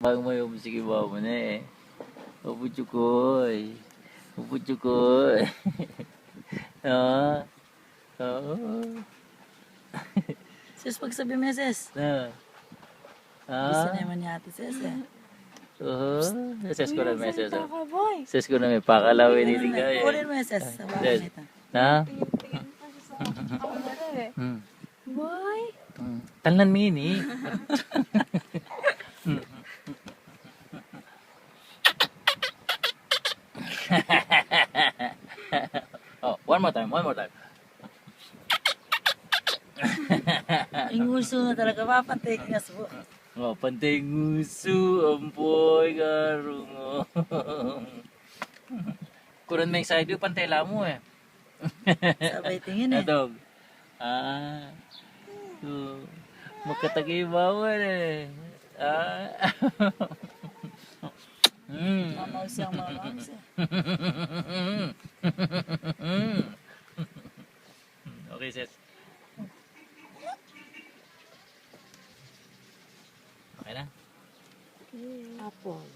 Ang may sige ba mo na eh. Opo chukoy. Opo chukoy. Ah. Oo. Sis, pagsabi mo, sis. Na. Gusto Ah. naman ni ate, sis, eh. Oo. Ses ko na may ses. Salita ka, boy. Ses ko na may pakalawin hindi kaya. Kunin mo yung sis. Sa baka Ses. nito. Na? Tingin pa siya sa camera eh. Hmm. Boy. Tanan mo yun eh. Oh, one more time, one more time. Yung nguso na talaga, papatay ka subo. Oh, pantay nguso, ampoy, garong. Kurang may side view, pantay lamo eh. Sabay tingin eh. Nadog. Ah. So, magkatagay bawal eh. Ah. Mamaw siyang mamaw siya. Okay, sis. Okay na? Apple.